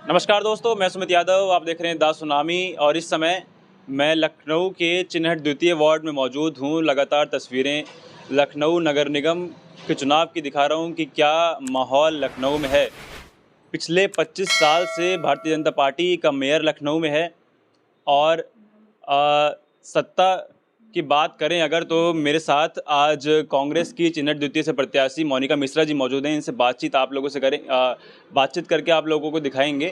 नमस्कार दोस्तों, मैं सुमित यादव। आप देख रहे हैं द सुनामी और इस समय मैं लखनऊ के चिन्हट द्वितीय वार्ड में मौजूद हूँ। लगातार तस्वीरें लखनऊ नगर निगम के चुनाव की दिखा रहा हूँ कि क्या माहौल लखनऊ में है। पिछले 25 साल से भारतीय जनता पार्टी का मेयर लखनऊ में है और सत्ता की बात करें अगर तो मेरे साथ आज कांग्रेस की चिन्हट द्वितीय से प्रत्याशी मोनिका मिश्रा जी मौजूद हैं। इनसे बातचीत आप लोगों से करें बातचीत करके आप लोगों को दिखाएंगे।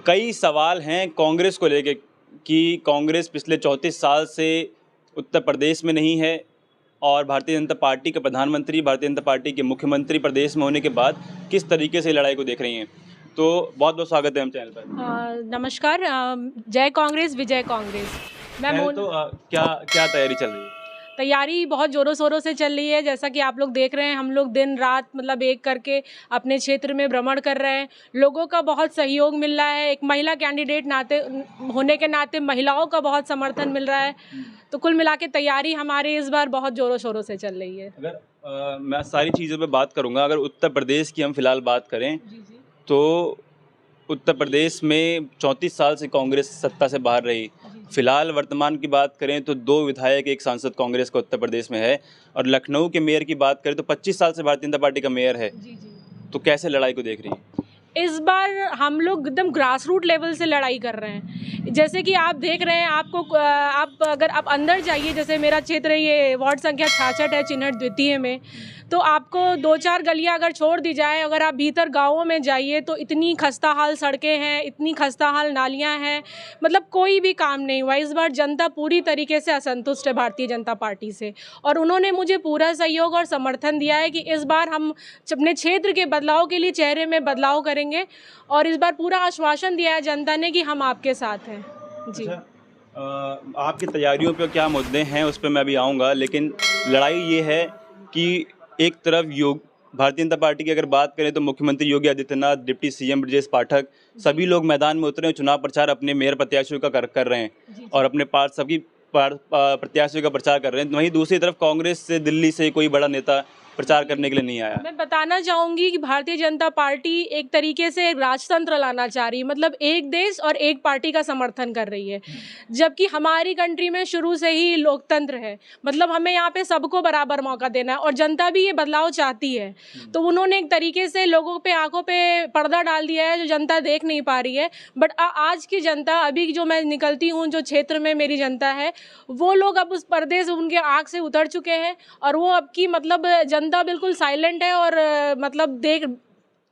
कई सवाल हैं कांग्रेस को लेके कि कांग्रेस पिछले 34 साल से उत्तर प्रदेश में नहीं है और भारतीय जनता पार्टी के प्रधानमंत्री, भारतीय जनता पार्टी के मुख्यमंत्री प्रदेश में होने के बाद किस तरीके से लड़ाई को देख रही हैं। तो बहुत बहुत स्वागत है हम चैनल पर। नमस्कार। जय कांग्रेस, विजय कांग्रेस। क्या क्या तैयारी चल रही है? तैयारी बहुत ज़ोरों शोरों से चल रही है। जैसा कि आप लोग देख रहे हैं, हम लोग दिन रात एक करके अपने क्षेत्र में भ्रमण कर रहे हैं। लोगों का बहुत सहयोग मिल रहा है। एक महिला कैंडिडेट होने के नाते महिलाओं का बहुत समर्थन मिल रहा है। तो कुल मिला के तैयारी हमारी इस बार बहुत ज़ोरों शोरों से चल रही है। अगर मैं सारी चीज़ों पर बात करूँगा, अगर उत्तर प्रदेश की हम फिलहाल बात करें तो उत्तर प्रदेश में 34 साल से कांग्रेस सत्ता से बाहर रही। फिलहाल वर्तमान की बात करें तो 2 विधायक, 1 सांसद कांग्रेस का उत्तर प्रदेश में है और लखनऊ के मेयर की बात करें तो 25 साल से भारतीय जनता पार्टी का मेयर है। तो कैसे लड़ाई को देख रही हैं? इस बार हम लोग एकदम ग्रास रूट लेवल से लड़ाई कर रहे हैं। जैसे कि आप देख रहे हैं, अगर आप अंदर जाइए, जैसे मेरा क्षेत्र ये वार्ड संख्या 66 है चिन्हट द्वितीय में, तो आपको 2-4 गलियां अगर छोड़ दी जाए, अगर आप भीतर गाँवों में जाइए तो इतनी खस्ता हाल सड़कें हैं, इतनी खस्ता हाल नालियाँ हैं, मतलब कोई भी काम नहीं हुआ। इस बार जनता पूरी तरीके से असंतुष्ट है भारतीय जनता पार्टी से और उन्होंने मुझे पूरा सहयोग और समर्थन दिया है कि इस बार हम अपने क्षेत्र के बदलाव के लिए चेहरे में बदलाव करेंगे और इस बार पूरा आश्वासन दिया है जनता ने कि हम आपके साथ हैं। जी। आपकी तैयारियों पे क्या मुद्दे हैं उस पर मैं अभी आऊँगा, लेकिन लड़ाई ये है कि एक तरफ भारतीय जनता पार्टी की अगर बात करें तो मुख्यमंत्री योगी आदित्यनाथ, डिप्टी सीएम ब्रजेश पाठक, सभी लोग मैदान में उतरे, चुनाव प्रचार अपने मेयर प्रत्याशियों का कर रहे हैं और अपने सभी प्रत्याशियों का प्रचार कर रहे हैं। वहीं दूसरी तरफ कांग्रेस से दिल्ली से कोई बड़ा नेता प्रचार करने के लिए नहीं आया। मैं बताना चाहूँगी कि भारतीय जनता पार्टी एक तरीके से राजतंत्र लाना चाह रही है, मतलब एक देश और एक पार्टी का समर्थन कर रही है, जबकि हमारी कंट्री में शुरू से ही लोकतंत्र है। मतलब हमें यहाँ पे सबको बराबर मौका देना है और जनता भी ये बदलाव चाहती है। तो उन्होंने एक तरीके से लोगों पे आंखों पे पर्दा डाल दिया है जो जनता देख नहीं पा रही है। बट आज की जनता, अभी जो मैं निकलती हूँ, जो क्षेत्र में मेरी जनता है, वो लोग अब उस पर्दे से उनके आँख से उतर चुके हैं और वो अब की जनता बिल्कुल साइलेंट है और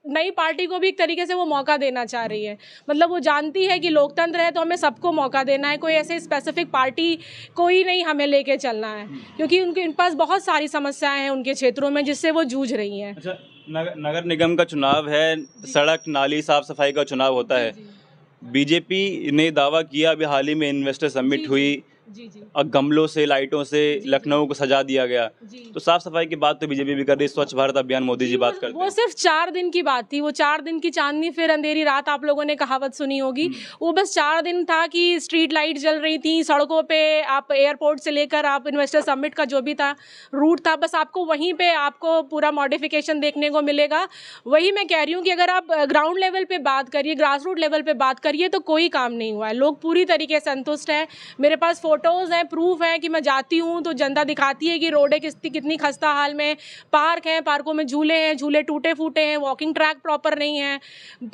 नई पार्टी को भी एक तरीके से वो मौका देना चाह रही है। मतलब वो जानती है कि लोकतंत्र है तो हमें सबको मौका देना है, कोई ऐसे स्पेसिफिक पार्टी कोई नहीं हमें लेके चलना है, क्योंकि उनके पास बहुत सारी समस्याएं हैं उनके क्षेत्रों में जिससे वो जूझ रही हैं। अच्छा, नगर निगम का चुनाव है, सड़क नाली साफ सफाई का चुनाव होता है। बीजेपी ने दावा किया, अभी हाल ही में इन्वेस्टर समिट हुई और गमलों से, लाइटों से लखनऊ को सजा दिया गया। तो साफ सफाई की बात तो बीजेपी भी कर रही है, स्वच्छ भारत अभियान मोदी जी बात करते हैं। वो सिर्फ 4 दिन की बात थी, वो 4 दिन की चांदनी फिर अंधेरी रात, आप लोगों ने कहावत सुनी होगी। वो बस 4 दिन था कि स्ट्रीट लाइट जल रही थी सड़कों पे, आप एयरपोर्ट से लेकर आप इन्वेस्टर समिट का जो भी था रूट था, बस आपको वहीं पे आपको पूरा मॉडिफिकेशन देखने को मिलेगा। वही मैं कह रही हूँ कि अगर आप ग्राउंड लेवल पे बात करिए, ग्रास रूट लेवल पे बात करिए, तो कोई काम नहीं हुआ है। लोग पूरी तरीके से संतुष्ट हैं। मेरे पास फोटोज़ हैं, प्रूफ है कि मैं जाती हूँ तो जनता दिखाती है कि रोडें कितनी खस्ता हाल में, पार्क हैं, पार्कों में झूले हैं, झूले टूटे फूटे हैं, वॉकिंग ट्रैक प्रॉपर नहीं है,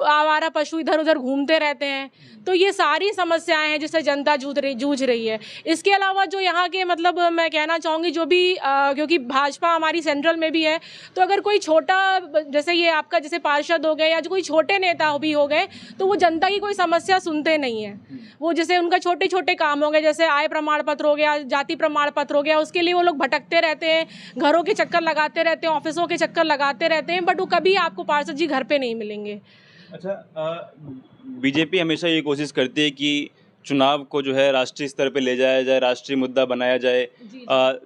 आवारा पशु इधर उधर घूमते रहते हैं। तो ये सारी समस्याएं हैं जिससे जनता जूझ रही है। इसके अलावा जो यहाँ के मैं कहना चाहूँगी, जो भी क्योंकि भाजपा हमारी सेंट्रल में भी है, तो अगर कोई छोटा, जैसे ये आपका जैसे पार्षद हो गए या जो कोई छोटे नेता भी हो गए, तो वो जनता की कोई समस्या सुनते नहीं है। वो जैसे उनका छोटे छोटे काम हो गए, जैसे आय प्रमाण पत्र हो गया, जाति प्रमाण पत्र हो गया, उसके लिए वो लोग भटकते रहते हैं, घरों के चक्कर लगाते रहते हैं, ऑफिसों के चक्कर लगाते रहते हैं, बट वो कभी आपको पार्षद जी घर पे नहीं मिलेंगे। अच्छा, बीजेपी हमेशा ये कोशिश करती है कि चुनाव को जो है राष्ट्रीय स्तर पे ले जाया जाए, राष्ट्रीय मुद्दा बनाया जाए।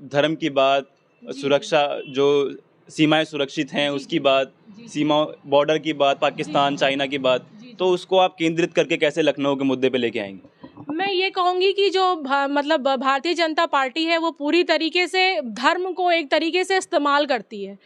धर्म की बात, सुरक्षा, जो सीमाएं सुरक्षित हैं उसकी बात, सीमा बॉर्डर की बात, पाकिस्तान चाइना की बात, तो उसको आप केंद्रित करके कैसे लखनऊ के मुद्दे पे लेके आएंगे? मैं ये कहूँगी कि जो भारतीय जनता पार्टी है वो पूरी तरीके से धर्म को एक तरीके से इस्तेमाल करती है।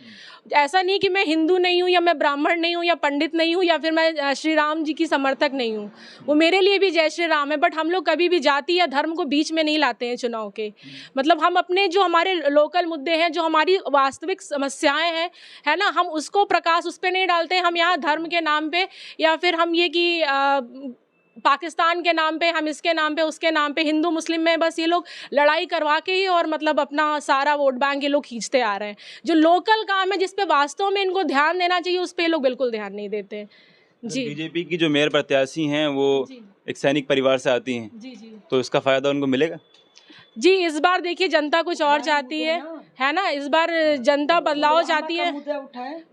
ऐसा नहीं कि मैं हिंदू नहीं हूँ या मैं ब्राह्मण नहीं हूँ या पंडित नहीं हूँ या फिर मैं श्री राम जी की समर्थक नहीं हूँ। वो मेरे लिए भी जय श्री राम है, बट हम लोग कभी भी जाति या धर्म को बीच में नहीं लाते हैं चुनाव के। मतलब हम अपने जो हमारे लोकल मुद्दे हैं, जो हमारी वास्तविक समस्याएं हैं, है ना, हम उसको प्रकाश उस पर नहीं डालते हैं। हम यहाँ धर्म के नाम पे या फिर हम ये कि पाकिस्तान के नाम पे, हम इसके नाम पे, उसके नाम पे, हिंदू मुस्लिम में बस ये लोग लड़ाई करवा के ही और मतलब अपना सारा वोट बैंक ये लोग खींचते आ रहे हैं। जो लोकल काम है, जिस पे वास्तव में इनको ध्यान देना चाहिए, उस पे ये लोग बिल्कुल ध्यान नहीं देते हैं। जी। बीजेपी की जो मेयर प्रत्याशी हैं वो जी। एक सैनिक परिवार से आती हैं, जी जी तो इसका फायदा उनको मिलेगा? जी, इस बार देखिए जनता कुछ और चाहती है ना, इस बार जनता बदलाव चाहती है।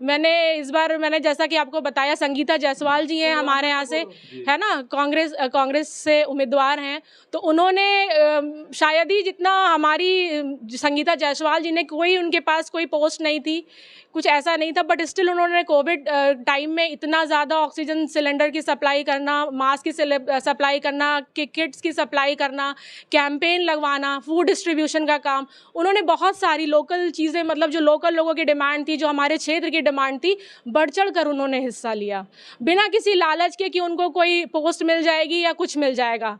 मैंने जैसा कि आपको बताया, संगीता जायसवाल जी हैं हमारे यहाँ से, है ना, कांग्रेस से उम्मीदवार हैं। तो उन्होंने शायद ही जितना हमारी संगीता जायसवाल जी ने, कोई उनके पास कोई पोस्ट नहीं थी, कुछ ऐसा नहीं था, बट स्टिल उन्होंने कोविड टाइम में इतना ज़्यादा ऑक्सीजन सिलेंडर की सप्लाई करना, मास्क की सप्लाई करना, किट्स की सप्लाई करना, कैंपेन लगवाना, फूड डिस्ट्रीब्यूशन का काम, उन्होंने बहुत सारी लोकल चीज़ें, मतलब जो लोकल लोगों की डिमांड थी, जो हमारे क्षेत्र की डिमांड थी, बढ़ चढ़ कर उन्होंने हिस्सा लिया, बिना किसी लालच के कि उनको कोई पोस्ट मिल जाएगी या कुछ मिल जाएगा।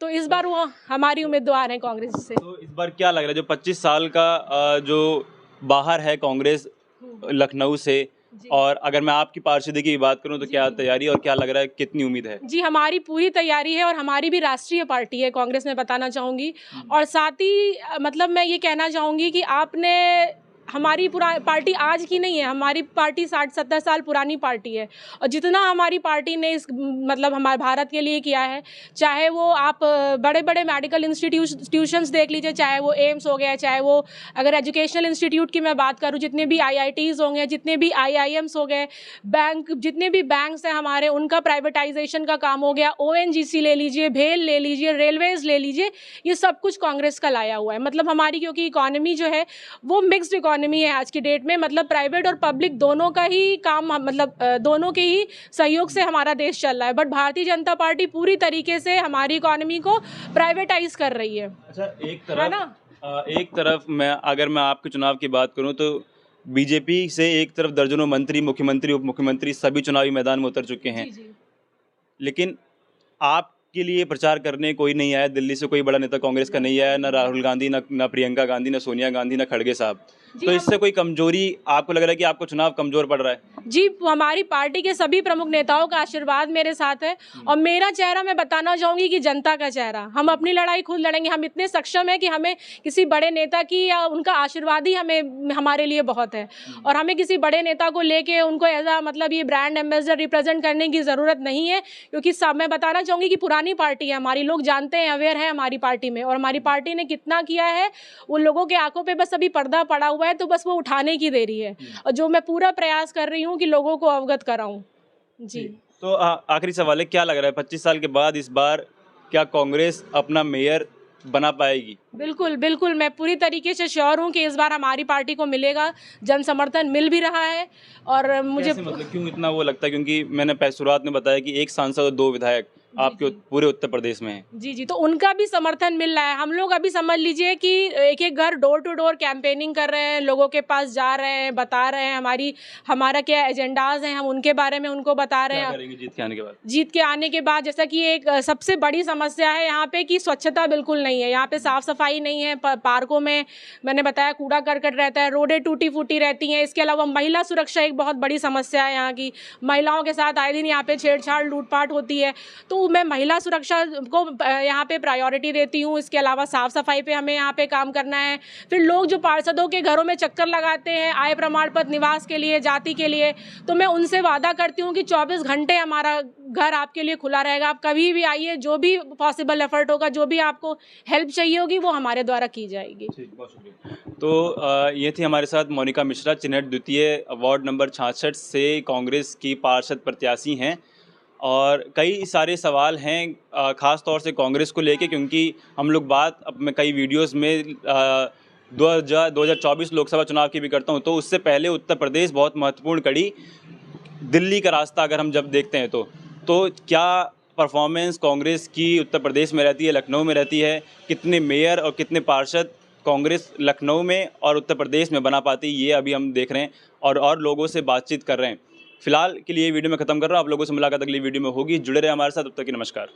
तो इस बार वो हमारी उम्मीदवार हैं कांग्रेस से। तो इस बार क्या लग रहा है, जो 25 साल का जो बाहर है कांग्रेस लखनऊ से, और अगर मैं आपकी पार्षदी की बात करूं तो क्या तैयारी और क्या लग रहा है, कितनी उम्मीद है? जी, हमारी पूरी तैयारी है और हमारी भी राष्ट्रीय पार्टी है कांग्रेस, में बताना चाहूँगी। और साथ ही मतलब मैं ये कहना चाहूँगी कि आपने, हमारी पार्टी आज की नहीं है, हमारी पार्टी 60-70 साल पुरानी पार्टी है। और जितना हमारी पार्टी ने इस मतलब हमारे भारत के लिए किया है, चाहे वो आप बड़े बड़े मेडिकल इंस्टीट्यूशंस देख लीजिए, चाहे वो एम्स हो गया, चाहे वो अगर एजुकेशनल इंस्टीट्यूट की मैं बात करूँ, जितने भी IITs होंगे, जितने भी IIMs हो गए, बैंक, जितने भी बैंक्स हैं हमारे, उनका प्राइवेटाइजेशन का काम हो गया, ONGC ले लीजिए, भेल ले लीजिए, रेलवेज ले लीजिए, ये सब कुछ कांग्रेस का लाया हुआ है। मतलब हमारी, क्योंकि इकोनॉमी जो है वो मिक्स्ड इकोनॉमी है आज की डेट में, मतलब प्राइवेट और पब्लिक दोनों का ही काम, मतलब दोनों के ही सहयोग से हमारा देश चल रहा है। बट भारतीय जनता पार्टी पूरी तरीके से हमारी इकोनॉमी को प्राइवेटाइज कर रही है। अच्छा, एक तरफ अगर मैं आपके चुनाव की बात करूं तो बीजेपी से एक तरफ दर्जनों मंत्री, मुख्यमंत्री, उप मुख्यमंत्री सभी चुनावी मैदान में उतर चुके हैं। जी। लेकिन आपके लिए प्रचार करने कोई नहीं आया, दिल्ली से कोई बड़ा नेता कांग्रेस का नहीं आया, ना राहुल गांधी, ना प्रियंका गांधी, ना सोनिया गांधी, ना खड़गे साहब। तो इससे कोई कमजोरी आपको लग रहा है कि आपको चुनाव कमजोर पड़ रहा है? जी, हमारी पार्टी के सभी प्रमुख नेताओं का आशीर्वाद मेरे साथ है और मेरा चेहरा, मैं बताना चाहूँगी कि जनता का चेहरा। हम अपनी लड़ाई खुद लड़ेंगे। हम इतने सक्षम हैं कि हमें किसी बड़े नेता की या उनका आशीर्वाद ही हमारे लिए बहुत है, और हमें किसी बड़े नेता को लेके उनको ऐसा, मतलब ये ब्रांड एम्बेसडर रिप्रेजेंट करने की ज़रूरत नहीं है, क्योंकि मैं बताना चाहूँगी कि पुरानी पार्टी है हमारी, लोग जानते हैं, अवेयर है हमारी पार्टी में, और हमारी पार्टी ने कितना किया है उन लोगों के आंखों पे बस अभी पर्दा पड़ा हुआ है, तो बस वो उठाने की देरी है, और जो मैं पूरा प्रयास कर रही हूँ कि लोगों को अवगत कराऊं। जी। तो आखिरी सवाल है, क्या लग रहा है 25 साल के बाद इस बार क्या कांग्रेस अपना मेयर बना पाएगी? बिल्कुल बिल्कुल, मैं पूरी तरीके से श्योर हूँ कि इस बार हमारी पार्टी को मिलेगा, जन समर्थन मिल भी रहा है। और मुझे मतलब क्यों इतना वो लगता है? क्योंकि मैंने शुरुआत में बताया कि एक सांसद और 2 विधायक आपके पूरे उत्तर प्रदेश में है। जी, तो उनका भी समर्थन मिल रहा है। हम लोग अभी समझ लीजिए कि एक एक घर डोर टू डोर कैंपेनिंग कर रहे हैं, लोगों के पास जा रहे हैं, बता रहे हैं हमारा क्या एजेंडाज हैं, हम उनके बारे में उनको बता रहे हैं। करेंगे जीत के आने के बाद? जीत के आने के बाद जैसा कि एक सबसे बड़ी समस्या है यहाँ पे कि स्वच्छता बिल्कुल नहीं है, यहाँ पे साफ सफाई नहीं है, पार्कों में मैंने बताया कूड़ा करकट रहता है, रोडें टूटी फूटी रहती हैं। इसके अलावा महिला सुरक्षा एक बहुत बड़ी समस्या है यहाँ की, महिलाओं के साथ आए दिन यहाँ पे छेड़छाड़ लूटपाट होती है, तो मैं महिला सुरक्षा को यहाँ पे प्रायोरिटी देती हूँ। इसके अलावा साफ़ सफाई पे हमें यहाँ पे काम करना है। फिर लोग जो पार्षदों के घरों में चक्कर लगाते हैं आय प्रमाण पत्र, निवास के लिए, जाति के लिए, तो मैं उनसे वादा करती हूँ कि 24 घंटे हमारा घर आपके लिए खुला रहेगा। आप कभी भी आइए, जो भी पॉसिबल एफर्ट होगा, जो भी आपको हेल्प चाहिए होगी वो हमारे द्वारा की जाएगी। ठीक, बहुत शुक्रिया। तो ये थी हमारे साथ मोनिका मिश्रा, चिन्हट द्वितीय वार्ड नंबर 66 से कांग्रेस की पार्षद प्रत्याशी हैं, और कई सारे सवाल हैं ख़ास तौर से कांग्रेस को लेके, क्योंकि हम लोग बात अपने कई वीडियोस में 2024 लोकसभा चुनाव की भी करता हूं, तो उससे पहले उत्तर प्रदेश बहुत महत्वपूर्ण कड़ी, दिल्ली का रास्ता अगर हम जब देखते हैं तो क्या परफॉर्मेंस कांग्रेस की उत्तर प्रदेश में रहती है, लखनऊ में रहती है, कितने मेयर और कितने पार्षद कांग्रेस लखनऊ में और उत्तर प्रदेश में बना पाती, ये अभी हम देख रहे हैं और लोगों से बातचीत कर रहे हैं। फिलहाल के लिए वीडियो में ख़त्म कर रहा हूँ। आप लोगों से मुलाकात अगली वीडियो में होगी। जुड़े रहे हमारे साथ, तब तक की नमस्कार।